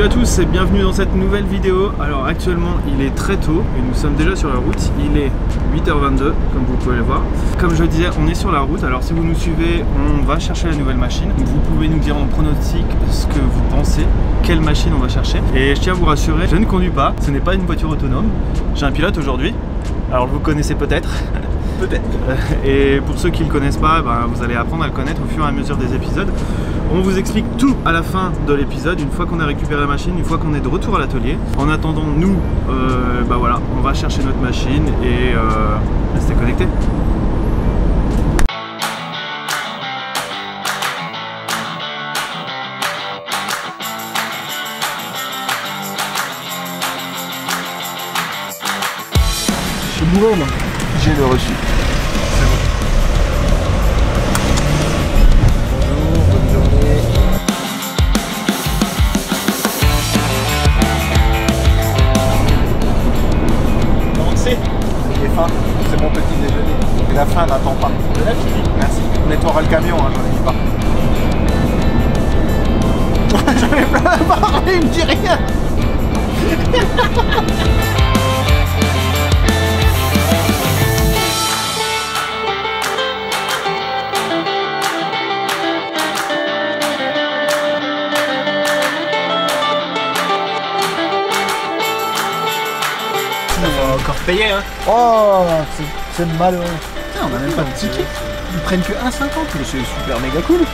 Salut à tous et bienvenue dans cette nouvelle vidéo. Alors actuellement il est très tôt et nous sommes déjà sur la route. Il est 8h22 comme vous pouvez le voir. Comme je disais, on est sur la route. Alors si vous nous suivez, on va chercher la nouvelle machine. Vous pouvez nous dire en pronostic ce que vous pensez, quelle machine on va chercher. Et je tiens à vous rassurer, je ne conduis pas, ce n'est pas une voiture autonome. J'ai un pilote aujourd'hui. Alors vous connaissez peut-être. Peut-être. Et pour ceux qui ne le connaissent pas, vous allez apprendre à le connaître au fur et à mesure des épisodes. On vous explique tout à la fin de l'épisode, une fois qu'on a récupéré la machine, une fois qu'on est de retour à l'atelier. En attendant, nous, voilà, on va chercher notre machine et restez connectés. Je suis bourré, moi. J'ai le reçu. C'est bon. Bonjour, bonne journée. Comment c'est? J'ai faim, c'est mon petit déjeuner. Et la faim n'attend pas. De la fille. Merci. On nettoiera le camion, hein, j'en ai pas. J'en ai plein à parler, il me dit rien. On va encore payer, hein. Oh, c'est malheureux. Putain, on a même pas de ticket. Ils prennent que 1,50, mais c'est super méga cool.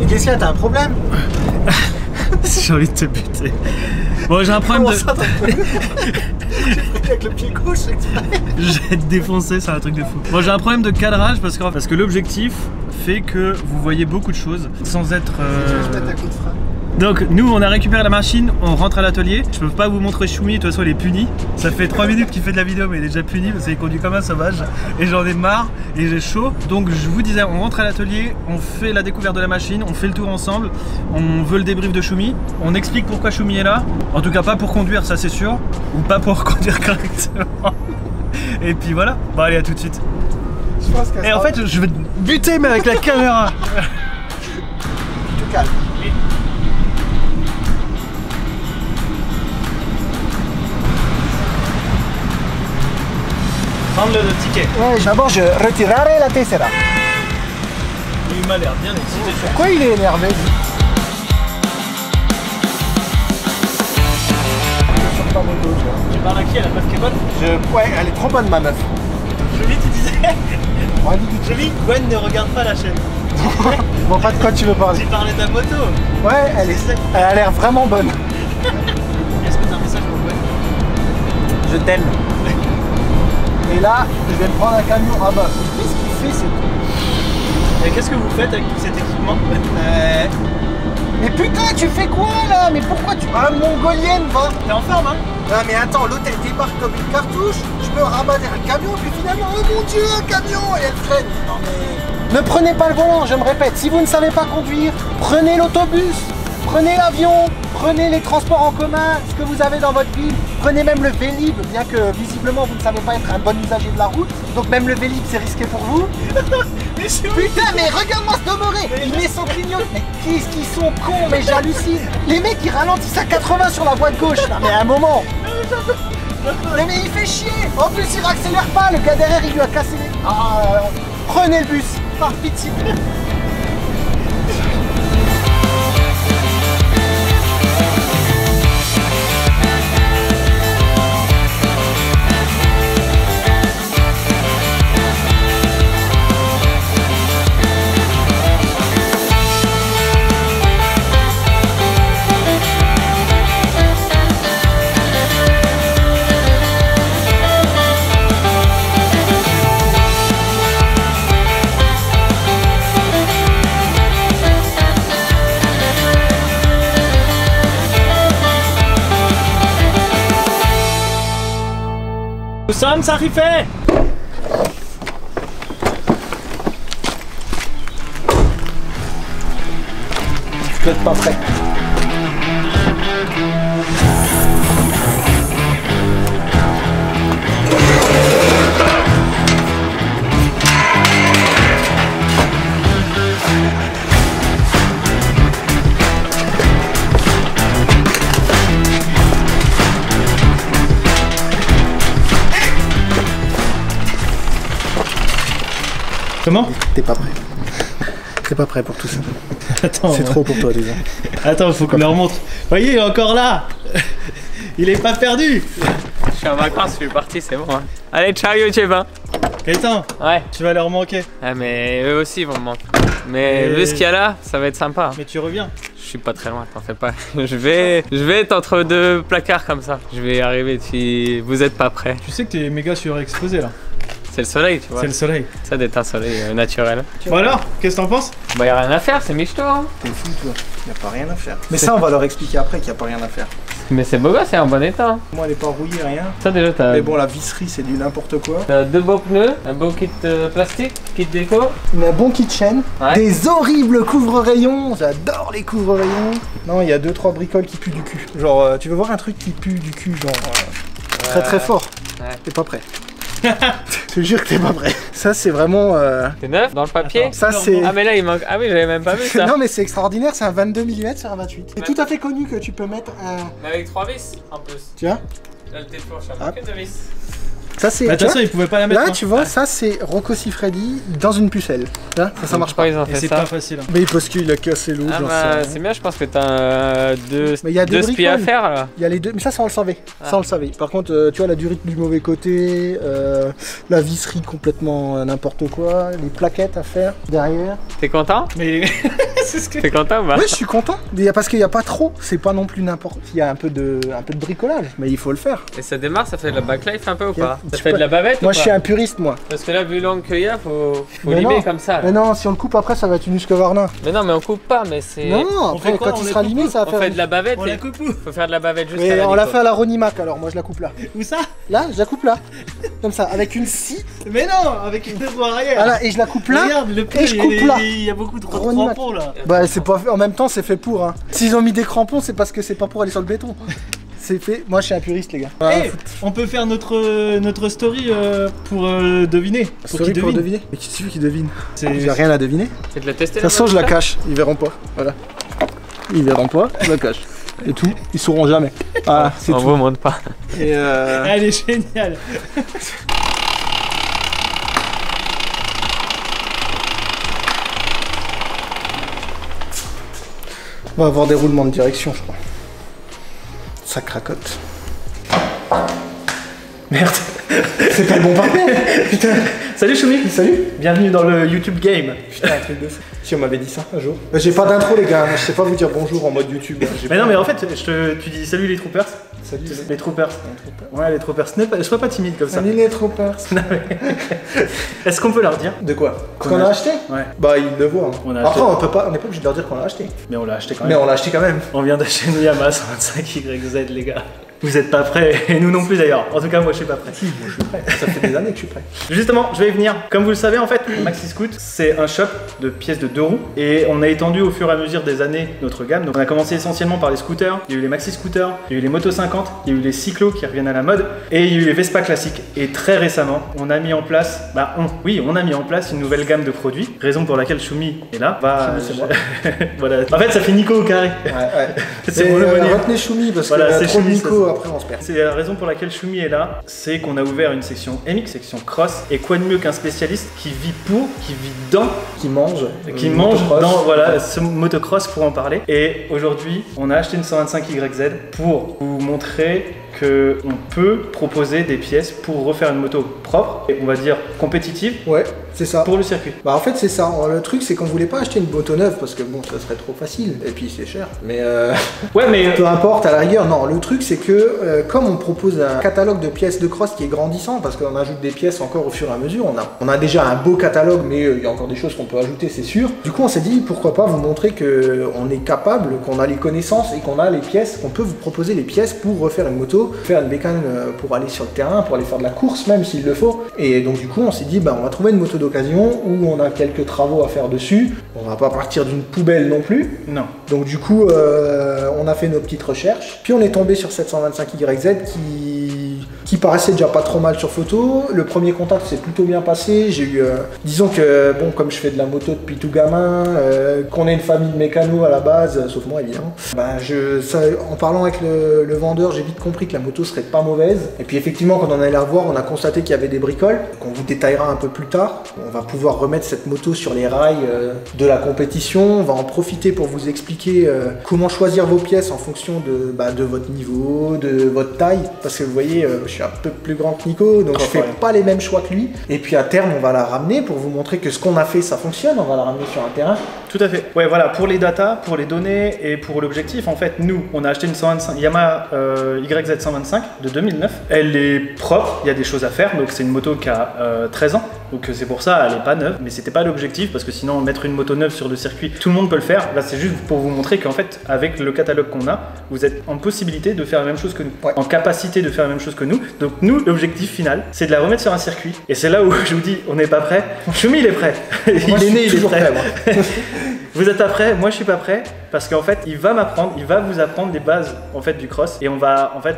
Et qu'est-ce qu'il y a, t'as un problème? J'ai envie de te buter. Bon, j'ai un problème de... Avec le pied gauche, exprès. Je vais te défoncer, c'est un truc de fou. Bon, j'ai un problème de cadrage parce que l'objectif fait que vous voyez beaucoup de choses sans être... Je vais mettre un coup de frein. Donc nous on a récupéré la machine, on rentre à l'atelier. Je peux pas vous montrer Choumi, de toute façon il est puni. Ça fait 3 minutes qu'il fait de la vidéo mais il est déjà puni parce qu'il conduit comme un sauvage. Et j'en ai marre et j'ai chaud. Donc je vous disais, on rentre à l'atelier, on fait la découverte de la machine, on fait le tour ensemble. On veut le débrief de Choumi. On explique pourquoi Choumi est là. En tout cas pas pour conduire, ça c'est sûr. Ou pas pour conduire correctement. Et puis voilà, bon allez à tout de suite. Et en fait je vais te buter mais avec la caméra. Tu te calmes. Prendre le ticket. Ouais, d'abord je retirerai la tessera. Il m'a l'air bien excité. Pourquoi il est énervé? Tu parles à qui? À la meuf qui est bonne? Ouais, elle est trop bonne ma meuf. Jolie, tu disais? Ouais, dis-tu. Jolie, Gwen ne regarde pas la chaîne. Bon, pas de quoi tu veux parler. Tu parlais de la moto. Ouais, elle a l'air vraiment bonne. Est-ce que t'as un message pour Gwen? Je t'aime. Et là, je vais prendre un camion. Ah bah, qu'est-ce qu'il fait ce... Et qu'est-ce que vous faites avec tout cet équipement? Mais putain, tu fais quoi là? Mais pourquoi tu... Ah, mongolienne, va. T'es en forme, hein? Non mais attends, l'autre elle débarque comme une cartouche. Je peux rabattre un camion, puis finalement, oh mon dieu, un camion. Et elle freine. Non mais... Ne prenez pas le volant, je me répète. Si vous ne savez pas conduire, prenez l'autobus. Prenez l'avion, prenez les transports en commun, ce que vous avez dans votre ville. Prenez même le Vélib, bien que visiblement vous ne savez pas être un bon usager de la route. Donc même le Vélib c'est risqué pour vous. Mais putain mais regarde-moi ce demeuré. Il met son clignote. Mais qu'est-ce qu'ils sont cons, mais j'hallucine. Les mecs ils ralentissent à 80 sur la voie de gauche. Non mais à un moment. Mais il fait chier. En plus il accélère pas, le gars derrière il lui a cassé les... Ah, prenez le bus, par pitié. Nous sommes arrivés. Je peux être pas prêt. Comment? T'es pas prêt. T'es pas prêt pour tout ça. Attends. C'est trop pour toi déjà. Attends, faut que je leur montre. Voyez, il est encore là. Il est pas perdu. Je suis en vacances, je suis parti, c'est bon. Hein. Allez, ciao YouTube. Hein. Gaëtan, Ouais. tu vas leur manquer. Ah, mais eux aussi ils vont me manquer. Mais vu ce qu'il y a là, ça va être sympa. Mais tu reviens. Je suis pas très loin, t'en fais pas. Je vais être entre deux placards comme ça. Je vais y arriver si vous êtes pas prêts. Tu sais que t'es méga surexposé là. C'est le soleil, tu vois. C'est le soleil. Ça d'être un soleil naturel. Bon alors, qu'est-ce que t'en penses? Bah y'a rien à faire, c'est michto. Hein. T'es fou toi. Y a pas rien à faire. Mais ça on va leur expliquer après qu'il y a pas rien à faire. Mais c'est beau gosse, c'est en bon état. Hein. Moi elle est pas rouillée rien. Ça déjà t'as. Mais bon la visserie c'est du n'importe quoi. T'as 2 beaux pneus, un beau kit plastique, kit déco. Un bon kitchen. Ouais. Des horribles couvre-rayons. J'adore les couvre-rayons. Non il y a 2-3 bricoles qui puent du cul. Genre tu veux voir un truc qui pue du cul genre très très fort. Ouais. T'es pas prêt. Je te jure que t'es pas prêt. Ça c'est vraiment C'est neuf dans le papier. Attends. ça c'est Ah mais là il manque. Ah oui j'avais même pas vu ça. non mais c'est extraordinaire, c'est un 22 mm sur un 28. C'est tout à fait connu que tu peux mettre un... Mais avec 3 vis en plus. Tu vois. Là le téléphone, je Ah. manque de vis. Ça c'est... Bah, de tu toute vois, façon, ils pouvaient pas la mettre. là hein. tu vois, ça c'est Rocco Siffredi dans une pucelle. Là, ça marche pas. Pourquoi ils ont Et fait c'est ça? pas facile. hein. Mais parce qu'il a cassé l'eau, Ah j'en sais bah rien. c'est bien, je pense que t'as deux Mais il y a deux spies à bricoles. faire là. Il y a les deux, mais ça on le savait. Ah. Ça on le savait. Par contre, tu vois la durite du mauvais côté, la visserie complètement n'importe quoi, les plaquettes à faire derrière. T'es content? Mais c'est ce que. T'es content ou pas? Oui, je suis content. Parce qu'il n'y a pas trop. C'est pas non plus n'importe. Il y a un peu de bricolage, mais il faut le faire. Et ça démarre, ça fait de la backlife un peu ou Ok. pas? Ça Je fait peux- de la bavette Moi, ou je pas? suis un puriste, moi. Parce que là, vu l'angle qu'il y a, faut Mais limer non. comme ça. Mais Là. non, si on le coupe après, ça va être une Husqvarna. Mais non, mais on coupe pas, mais c'est. Non, On après, fait quoi? quand On il les sera coupe limé, ça va On faire. fait de la bavette On et la coupe où? faut faire de la bavette juste à Mais la on l'a Nico. fait à la Ronimac, alors moi je la coupe là. Où ça? Là, je la coupe là. Comme ça, avec une scie. Mais non, avec une roues arrière. Voilà, et je la coupe là. Regarde, le pneu, et je coupe là. il y a beaucoup de Ronimac. crampons là. Bah, c'est pas fait. En même temps, c'est fait pour. Hein. S'ils ont mis des crampons, c'est parce que c'est pas pour aller sur le béton. C'est fait. Moi, je suis un puriste, les gars. Eh, on peut faire notre story pour deviner. Sorry qu'ils pour devinent. deviner. Mais qui suffit qu'ils devinent. C'est- J'ai rien à deviner. De C'est de la tester. toute façon, je la cache. Ils verront pas. Voilà. Ils verront pas. Je la cache. Et tout. Ils sauront jamais. Voilà, c'est On tout. vous montre pas. Et Elle est géniale. on va avoir des roulements de direction, je crois. Ça cracote. Merde. C'est pas le bon partenaire. Putain. Salut Choumi. Salut. Bienvenue dans le YouTube Game. Putain, un truc de fou. Si on m'avait dit ça un jour. J'ai pas d'intro, les gars. Je sais pas vous dire bonjour en mode YouTube. J'ai Mais pas- non, mais en fait, tu dis salut les troopers. Salut Les troopers. Ouais, les troopers. Sois pas timide comme ça. Salut les troopers. Est-ce qu'on peut leur dire? De quoi? Ce qu'on a acheté? Ouais. Bah, ils le voient. hein. On a Après, acheté. on n'est pas obligé de leur dire qu'on l'a acheté. Mais on l'a acheté quand Mais même. on l'a acheté quand même. On vient d'acheter une Yamaha 125YZ, les gars. Vous êtes pas prêts, et nous non plus d'ailleurs. En tout cas, moi je suis pas prêt. Si, moi je suis prêt. Ça fait des années que je suis prêt. Justement, je vais y venir. Comme vous le savez, en fait, Maxi Scoot, c'est un shop de pièces de 2 roues. Et on a étendu au fur et à mesure des années notre gamme. Donc on a commencé essentiellement par les scooters. Il y a eu les Maxi Scooters, il y a eu les Moto 50, il y a eu les cyclos qui reviennent à la mode. Et il y a eu les Vespa classiques. Et très récemment, on a mis en place, on a mis en place une nouvelle gamme de produits. Raison pour laquelle Choumi est là. Choumi, c'est moi. Voilà. En fait, ça fait Nico au carré. Ouais. C'est Et, mon homonyme. retenez Choumi parce Voilà, qu'il y a c'est trop de Choumi, ça, Nico, ça. après on se perd. C'est la raison pour laquelle Choumi est là, c'est qu'on a ouvert une section MX, section cross, et quoi de mieux qu'un spécialiste qui vit dans, Qui mange. qui mange dans ce motocross pour en parler. Et aujourd'hui, on a acheté une 125YZ pour vous montrer qu'on peut proposer des pièces pour refaire une moto propre, et on va dire compétitive, Ouais, c'est ça. pour le circuit. Bah en fait c'est ça, le truc c'est qu'on voulait pas acheter une moto neuve parce que bon ça serait trop facile et puis c'est cher. Mais Ouais, mais peu importe à la rigueur, non le truc c'est que comme on propose un catalogue de pièces de cross qui est grandissant parce qu'on ajoute des pièces encore au fur et à mesure, on a déjà un beau catalogue mais il y a encore des choses qu'on peut ajouter c'est sûr. Du coup on s'est dit pourquoi pas vous montrer qu'on est capable, qu'on a les connaissances et qu'on a les pièces, qu'on peut vous proposer les pièces pour refaire une moto moto, faire une bécane pour aller sur le terrain, pour aller faire de la course même s'il le faut. Et donc du coup on s'est dit on va trouver une moto d'occasion où on a quelques travaux à faire dessus. On va pas partir d'une poubelle non plus. Non. Donc du coup on a fait nos petites recherches. Puis on est tombé sur 725YZ qui paraissait déjà pas trop mal sur photo. Le premier contact s'est plutôt bien passé. J'ai eu, disons que bon, comme je fais de la moto depuis tout gamin, qu'on est une famille de mécanos à la base, sauf moi évidemment, en parlant avec le vendeur, j'ai vite compris que la moto serait pas mauvaise. Et puis effectivement, quand on allait la revoir, on a constaté qu'il y avait des bricoles, qu'on vous détaillera un peu plus tard. On va pouvoir remettre cette moto sur les rails de la compétition. On va en profiter pour vous expliquer comment choisir vos pièces en fonction de votre niveau, de votre taille, parce que vous voyez, je suis un peu plus grand que Nico, donc je fais pas les mêmes choix que lui. Et puis à terme, on va la ramener pour vous montrer que ce qu'on a fait, ça fonctionne. On va la ramener sur un terrain. Tout à fait. Ouais, voilà, pour les datas, pour les données et pour l'objectif, en fait, nous, on a acheté une 125 Yamaha YZ 125 de 2009. Elle est propre, il y a des choses à faire, donc c'est une moto qui a 13 ans. Donc c'est pour ça, elle n'est pas neuve, mais c'était pas l'objectif, parce que sinon, mettre une moto neuve sur le circuit, tout le monde peut le faire. Là, c'est juste pour vous montrer qu'en fait, avec le catalogue qu'on a, vous êtes en possibilité de faire la même chose que nous, en capacité de faire la même chose que nous. Donc nous, l'objectif final, c'est de la remettre sur un circuit. Et c'est là où je vous dis, on n'est pas prêt. Choumi, il est prêt. Il est né, il est prêt. Vous êtes pas prêt, moi je suis pas prêt, parce qu'en fait il va vous apprendre les bases en fait du cross, et on va en fait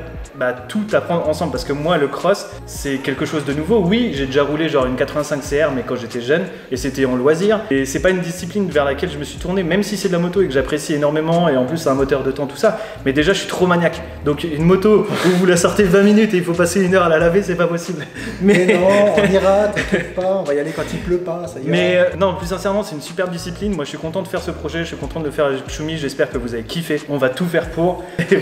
tout apprendre ensemble, parce que moi le cross c'est quelque chose de nouveau. Oui, j'ai déjà roulé genre une 85 CR, mais quand j'étais jeune, et c'était en loisir, et c'est pas une discipline vers laquelle je me suis tourné, même si c'est de la moto et que j'apprécie énormément, et en plus c'est un moteur de temps, tout ça, mais déjà je suis trop maniaque. Donc une moto où vous la sortez 20 minutes et il faut passer 1 heure à la laver, c'est pas possible. Mais non, on ira, t'inquiète pas, on va y aller quand il pleut pas, ça ira. Mais non, plus sincèrement, c'est une super discipline. Moi je suis content de faire ce projet, je suis content de le faire avec Choumi, j'espère que vous avez kiffé. On va tout faire pour. Et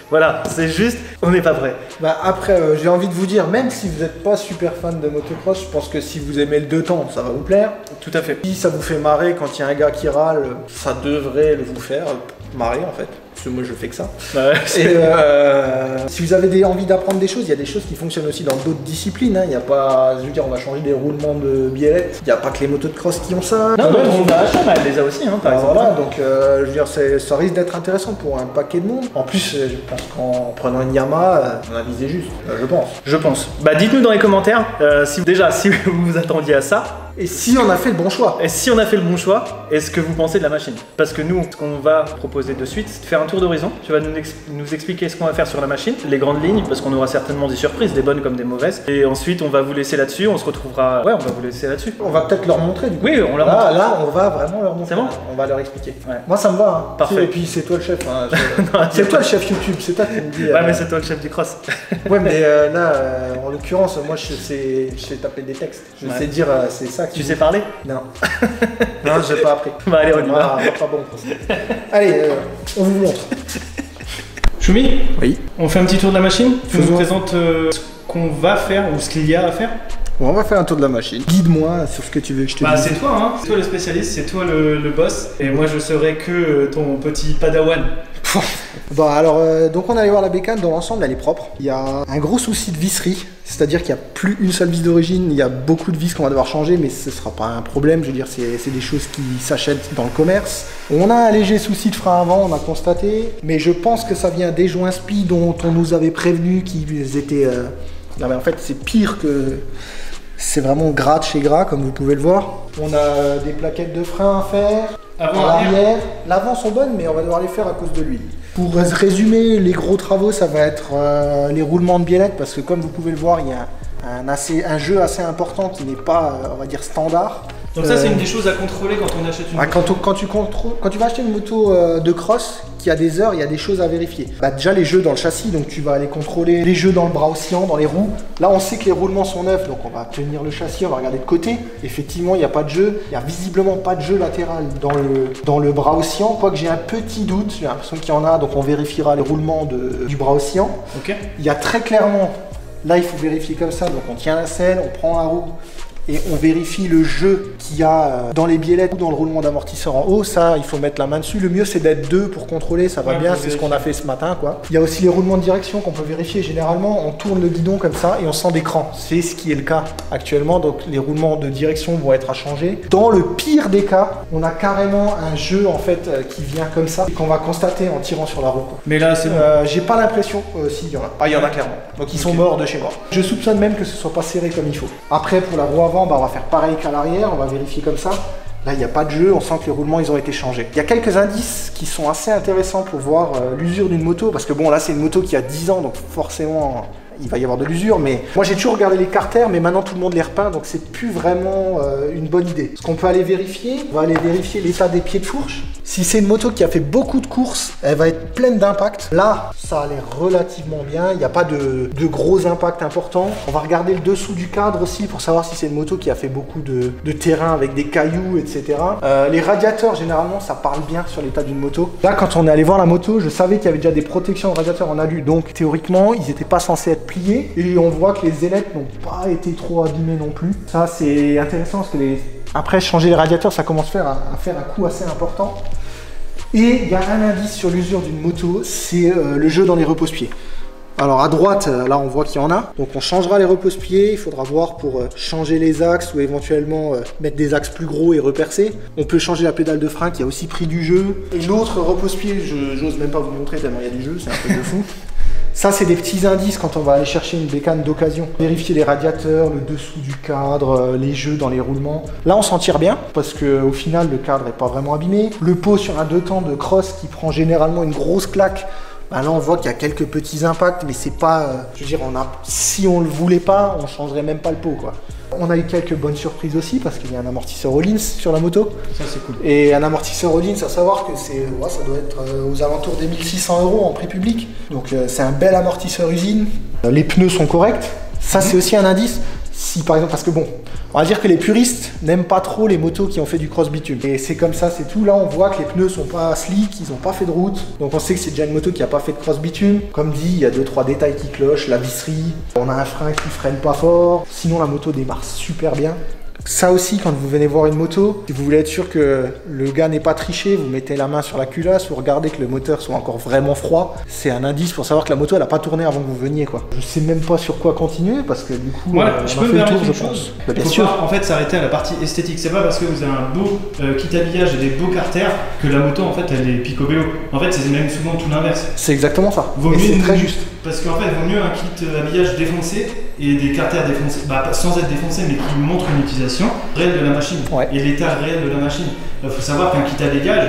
voilà, c'est juste, on n'est pas prêt. Après, j'ai envie de vous dire, même si vous n'êtes pas super fan de motocross, je pense que si vous aimez le 2 temps, ça va vous plaire. Tout à fait. Si ça vous fait marrer quand il y a un gars qui râle, ça devrait vous faire marrer en fait. Parce que moi je fais que ça. Si vous avez envie d'apprendre des choses, il y a des choses qui fonctionnent aussi dans d'autres disciplines. Hein. Il y a pas, je veux dire, on va changer des roulements de biellette. Il n'y a pas que les motos de cross qui ont ça. Non, on va elle les a aussi, hein, par exemple. Voilà, donc je veux dire, ça risque d'être intéressant pour un paquet de monde. En plus, je pense qu'en prenant une Yamaha, on a visé juste, je pense. Je pense. Dites-nous dans les commentaires si vous vous attendiez à ça. Et si on a fait le bon choix. Et si on a fait le bon choix, est-ce que vous pensez de la machine? Parce que nous, ce qu'on va proposer de suite, c'est de faire un tour d'horizon. Tu vas nous expliquer ce qu'on va faire sur la machine, les grandes lignes, parce qu'on aura certainement des surprises, des bonnes comme des mauvaises. Et ensuite, on va vous laisser là-dessus, on se retrouvera... Ouais, on va vous laisser là-dessus. On va peut-être leur montrer du coup. Oui, on leur montre. Là, on va vraiment leur montrer. C'est bon? On va leur expliquer. Ouais. Moi, ça me va. Hein. Parfait. Et puis, c'est toi le chef. Hein. C'est toi le chef YouTube, c'est toi qui me dis... Ouais, mais c'est toi le chef du cross. Ouais, mais là, en l'occurrence, moi, je sais taper des textes. Je sais dire, c'est ça qui... Tu sais parler? Non. Non, j'ai pas appris. Allez, on y va. Pas bon. Allez, on vous montre. Choumi? Oui. On fait un petit tour de la machine? Tu nous présentes ce qu'on va faire ou ce qu'il y a à faire? Bon, on va faire un tour de la machine. Guide-moi sur ce que tu veux que je te dise. C'est toi, hein. C'est toi le spécialiste, c'est toi le boss. Et moi, je serai que ton petit padawan. Donc on allait voir la bécane, dans l'ensemble elle est propre. Il y a un gros souci de visserie, c'est-à-dire qu'il n'y a plus une seule vis d'origine, il y a beaucoup de vis qu'on va devoir changer, mais ce ne sera pas un problème, je veux dire c'est des choses qui s'achètent dans le commerce. On a un léger souci de frein avant, on a constaté, mais je pense que ça vient des joints spi dont on nous avait prévenu qu'ils étaient... Non mais en fait c'est pire que... C'est vraiment gras de chez gras comme vous pouvez le voir. On a des plaquettes de frein à faire. Avant, l'arrière. L'avant sont bonnes, mais on va devoir les faire à cause de l'huile. Pour résumer, les gros travaux, ça va être les roulements de biellette, parce que comme vous pouvez le voir, il y a un jeu assez important qui n'est pas, on va dire, standard. Donc ça, c'est une des choses à contrôler quand on achète une moto. Quand tu vas acheter une moto de cross, qui a des heures, il y a des choses à vérifier. Déjà les jeux dans le châssis, donc tu vas aller contrôler les jeux dans le bras oscillant, dans les roues. Là on sait que les roulements sont neufs, donc on va tenir le châssis, on va regarder de côté. Effectivement il n'y a pas de jeu, il n'y a visiblement pas de jeu latéral dans le bras oscillant, quoique j'ai un petit doute, j'ai l'impression qu'il y en a, donc on vérifiera les roulements du bras oscillant. Okay. Il y a très clairement, là il faut vérifier comme ça, donc on tient la selle, on prend la roue, et on vérifie le jeu qu'il y a dans les biellettes ou dans le roulement d'amortisseur en haut. Ça, il faut mettre la main dessus. Le mieux, c'est d'être deux pour contrôler, ça va bien, c'est ce qu'on a fait ce matin, quoi. Il y a aussi les roulements de direction qu'on peut vérifier. Généralement, on tourne le guidon comme ça et on sent d'écran. C'est ce qui est le cas actuellement, donc les roulements de direction vont être à changer. Dans le pire des cas, on a carrément un jeu en fait qui vient comme ça et qu'on va constater en tirant sur la roue. Mais là, c'est bon. J'ai pas l'impression, si, il y en a. Ah, il y en a clairement. Donc ils sont morts de chez moi. Je soupçonne même que ce soit pas serré comme il faut. Après, pour la roue avant, bah, on va faire pareil qu'à l'arrière, on va vérifier comme ça. Là, il n'y a pas de jeu, on sent que les roulements, ils ont été changés. Il y a quelques indices qui sont assez intéressants pour voir l'usure d'une moto, parce que bon, là, c'est une moto qui a 10 ans, donc forcément, il va y avoir de l'usure, mais moi, j'ai toujours regardé les carters, mais maintenant, tout le monde les repeint, donc c'est plus vraiment une bonne idée. Ce qu'on peut aller vérifier, on va aller vérifier l'état des pieds de fourche. Si c'est une moto qui a fait beaucoup de courses, elle va être pleine d'impact. Là, ça a l'air relativement bien. Il n'y a pas de gros impacts importants. On va regarder le dessous du cadre aussi pour savoir si c'est une moto qui a fait beaucoup de terrain avec des cailloux, etc. Les radiateurs, généralement, ça parle bien sur l'état d'une moto. Là, quand on est allé voir la moto, je savais qu'il y avait déjà des protections de radiateurs en alu. Donc, théoriquement, ils n'étaient pas censés être pliés. Et on voit que les ailettes n'ont pas été trop abîmées non plus. Ça, c'est intéressant parce que après, changer les radiateurs, ça commence à faire un coût assez important. Et il y a un indice sur l'usure d'une moto, c'est le jeu dans les repose-pieds. Alors à droite, là on voit qu'il y en a. Donc on changera les repose-pieds, il faudra voir pour changer les axes ou éventuellement mettre des axes plus gros et repercer. On peut changer la pédale de frein qui a aussi pris du jeu. Et l'autre repose-pied, j'ose même pas vous montrer tellement il y a du jeu, c'est un truc de fou. Ça, c'est des petits indices quand on va aller chercher une bécane d'occasion. Vérifier les radiateurs, le dessous du cadre, les jeux dans les roulements. Là, on s'en tire bien parce qu'au final, le cadre n'est pas vraiment abîmé. Le pot sur un 2 temps de cross qui prend généralement une grosse claque. Ben là, on voit qu'il y a quelques petits impacts, mais c'est pas... je veux dire, si on le voulait pas, on changerait même pas le pot, quoi. On a eu quelques bonnes surprises aussi parce qu'il y a un amortisseur Öhlins sur la moto. Ça, c'est cool. Et un amortisseur Öhlins, à savoir que ça doit être aux alentours des 1600 € en prix public. Donc c'est un bel amortisseur usine. Les pneus sont corrects. Ça, c'est aussi un indice. Si par exemple, parce que bon, on va dire que les puristes n'aiment pas trop les motos qui ont fait du cross bitume. Et c'est comme ça, c'est tout. Là, on voit que les pneus sont pas slick, ils n'ont pas fait de route. Donc on sait que c'est déjà une moto qui n'a pas fait de cross bitume. Comme dit, il y a 2-3 détails qui clochent, la visserie. On a un frein qui freine pas fort. Sinon, la moto démarre super bien. Ça aussi, quand vous venez voir une moto, si vous voulez être sûr que le gars n'est pas triché, vous mettez la main sur la culasse, vous regardez que le moteur soit encore vraiment froid. C'est un indice pour savoir que la moto, elle n'a pas tourné avant que vous veniez, quoi. Je sais même pas sur quoi continuer parce que du coup, je peux me permettre une chose. Bah, bien faut sûr. pas en fait s'arrêter à la partie esthétique. C'est pas parce que vous avez un beau kit habillage et des beaux carters que la moto en fait elle est picobello. En fait, c'est même souvent tout l'inverse. C'est exactement ça. Vaut mieux c'est très juste. Parce qu'en fait, vaut mieux un kit habillage défoncé et des carters défoncés, sans être défoncés, mais qui montrent une utilisation réelle de la machine et l'état réel de la machine. Il faut savoir qu'un kit à dégage,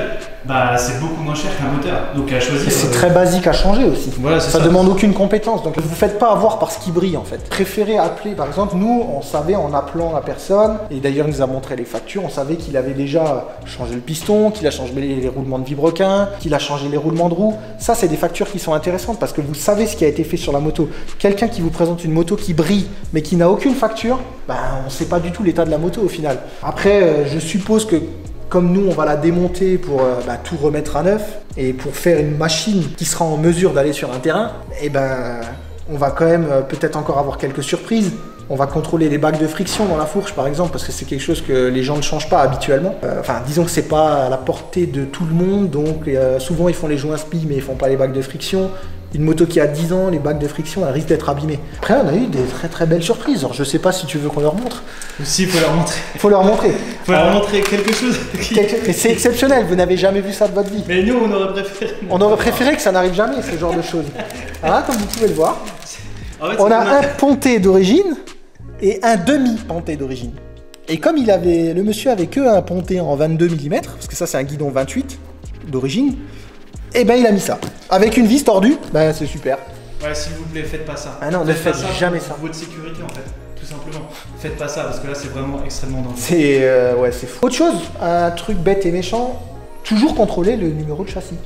c'est beaucoup moins cher qu'un moteur. Donc à choisir. C'est très basique à changer aussi. Voilà, ça demande aucune compétence. Donc vous ne faites pas avoir par ce qui brille en fait. Préférez appeler, par exemple, nous on savait en appelant la personne, et d'ailleurs il nous a montré les factures, on savait qu'il avait déjà changé le piston, qu'il a changé les roulements de vilebrequin, qu'il a changé les roulements de roue. Ça c'est des factures qui sont intéressantes parce que vous savez ce qui a été fait sur la moto. Quelqu'un qui vous présente une moto qui brille mais qui n'a aucune facture, on ne sait pas du tout l'état de la moto au final. Après je suppose que comme nous, on va la démonter pour tout remettre à neuf et pour faire une machine qui sera en mesure d'aller sur un terrain, on va quand même peut-être encore avoir quelques surprises. On va contrôler les bacs de friction dans la fourche par exemple parce que c'est quelque chose que les gens ne changent pas habituellement. Disons que c'est pas à la portée de tout le monde, donc souvent ils font les joints spi mais ils font pas les bacs de friction. Une moto qui a 10 ans, les bacs de friction, elle risque d'être abîmée. Après, on a eu des très très belles surprises. Alors, je sais pas si tu veux qu'on leur montre. Si, il faut leur montrer. Il faut leur montrer. Il faut leur montrer quelque chose. Mais c'est exceptionnel, vous n'avez jamais vu ça de votre vie. Mais nous, on aurait préféré. On aurait préféré que ça n'arrive jamais, ce genre de choses. Voilà, comme vous pouvez le voir. En fait, on a un ponté d'origine et un demi-ponté d'origine. Et comme le monsieur avait que un ponté en 22 mm, parce que ça c'est un guidon 28 d'origine, il a mis ça. Avec une vis tordue, c'est super. Ouais, s'il vous plaît, faites pas ça. Ah non, ne faites jamais ça. Pour votre sécurité, en fait, tout simplement. Faites pas ça, parce que là, c'est vraiment extrêmement dangereux. C'est fou. Autre chose, un truc bête et méchant, toujours contrôler le numéro de châssis.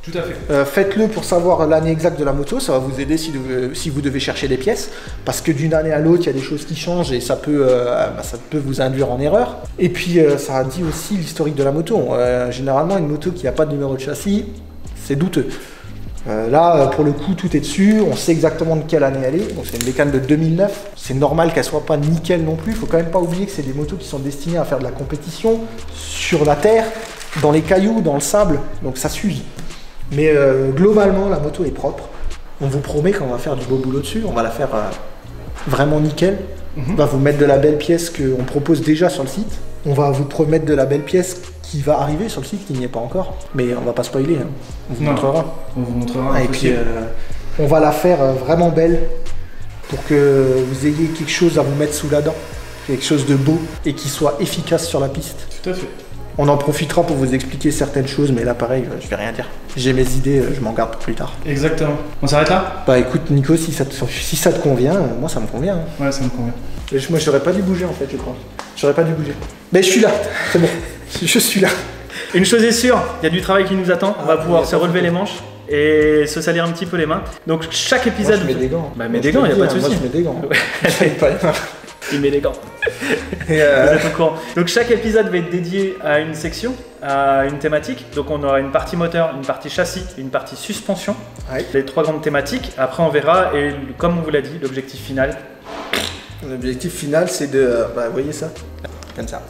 Tout à fait. Faites-le pour savoir l'année exacte de la moto, ça va vous aider si vous devez chercher des pièces, parce que d'une année à l'autre, il y a des choses qui changent et ça peut vous induire en erreur. Et puis, ça dit aussi l'historique de la moto. Généralement, une moto qui n'a pas de numéro de châssis, c'est douteux. Là, pour le coup, tout est dessus. On sait exactement de quelle année elle est. Donc, c'est une bécane de 2009. C'est normal qu'elle soit pas nickel non plus. Il faut quand même pas oublier que c'est des motos qui sont destinées à faire de la compétition sur la terre, dans les cailloux, dans le sable. Donc, ça s'use. Mais globalement, la moto est propre. On vous promet qu'on va faire du beau boulot dessus. On va la faire vraiment nickel. On va vous mettre de la belle pièce qu'on propose déjà sur le site. On va vous promettre de la belle pièce qui va arriver sur le site, qui n'y est pas encore. Mais on va pas spoiler, hein. On vous montrera. On vous montrera. Et puis on va la faire vraiment belle pour que vous ayez quelque chose à vous mettre sous la dent. Quelque chose de beau et qui soit efficace sur la piste. Tout à fait. On en profitera pour vous expliquer certaines choses, mais là pareil, je vais rien dire. J'ai mes idées, je m'en garde pour plus tard. Exactement. On s'arrête là? Bah écoute Nico, si ça te convient, moi ça me convient. Hein. Ouais, ça me convient. Moi j'aurais pas dû bouger en fait, je crois. J'aurais pas dû bouger. Mais je suis là, c'est bon. Je suis là. Une chose est sûre, il y a du travail qui nous attend. On va pouvoir se relever les manches et se salir un petit peu les mains. Donc chaque épisode... Moi, je mets des gants. Bah mets des gants, il n'y a pas de souci. Moi je mets des gants. Il met des gants. Vous êtes au courant. Donc chaque épisode va être dédié à une section, à une thématique. Donc on aura une partie moteur, une partie châssis et une partie suspension. Ouais. Les 3 grandes thématiques. Après on verra et comme on vous l'a dit, l'objectif final. L'objectif final c'est de... Bah vous voyez ça? Comme ça.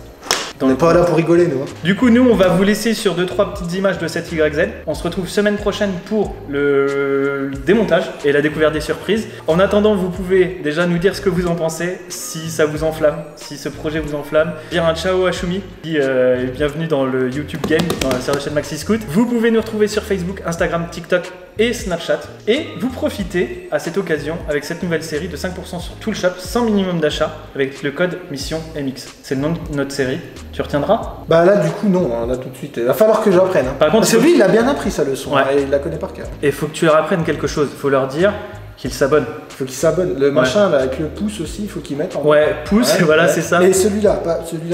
On n'est pas là pour rigoler nous. Hein. Du coup nous on va vous laisser sur 2-3 petites images de cette YZ. On se retrouve semaine prochaine pour le démontage et la découverte des surprises. En attendant vous pouvez déjà nous dire ce que vous en pensez, si ça vous enflamme, si ce projet vous enflamme. Dire un ciao à Choumi, bienvenue dans le YouTube Game, sur la chaîne Maxi Scoot. Vous pouvez nous retrouver sur Facebook, Instagram, TikTok et Snapchat. Et vous profitez à cette occasion avec cette nouvelle série de 5% sur tout le shop sans minimum d'achat avec le code Mission MX. C'est le nom de notre série. Tu retiendras? Bah là du coup non, hein, là tout de suite. Il va falloir que j'apprenne. Hein. Par contre, parce que lui il a bien appris sa leçon, ouais. Hein, et il la connaît par cœur. Et il faut que tu leur apprennes quelque chose. Il faut leur dire qu'ils s'abonnent. Il faut qu'il s'abonne. Le machin là, avec le pouce aussi, il faut qu'il mette en... Ouais, pouce, ouais, voilà, ouais. c'est ça. Mais celui-là,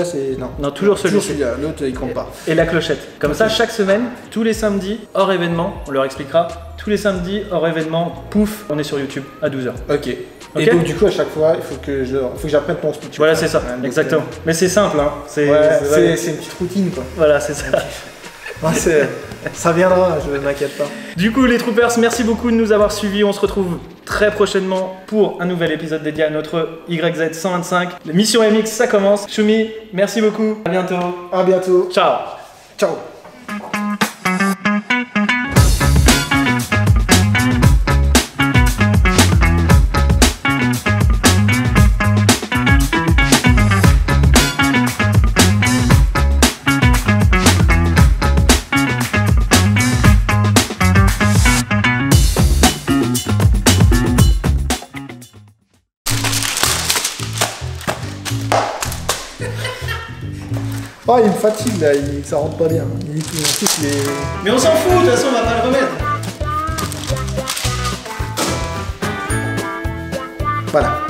c'est... Non. Non, toujours celui-là. Celui-là, l'autre il compte pas. Et la clochette. Comme ça, chaque semaine, tous les samedis, hors événement, on leur expliquera, tous les samedis, hors événement, pouf, on est sur YouTube à 12h. Ok. Et donc du coup à chaque fois, il faut que j'apprenne ton speech. Voilà, c'est ça, exactement. Mais c'est simple, hein. C'est une petite routine quoi. Voilà, c'est ça. Ouais, ça viendra, je ne m'inquiète pas. Du coup les troopers, merci beaucoup de nous avoir suivis. On se retrouve très prochainement pour un nouvel épisode dédié à notre YZ 125. La mission MX, ça commence. Choumi, merci beaucoup. À bientôt. À bientôt. Ciao. Ciao. Oh, il me fatigue là, ça rentre pas bien. Mais on s'en fout, de toute façon, on va pas le remettre. Voilà.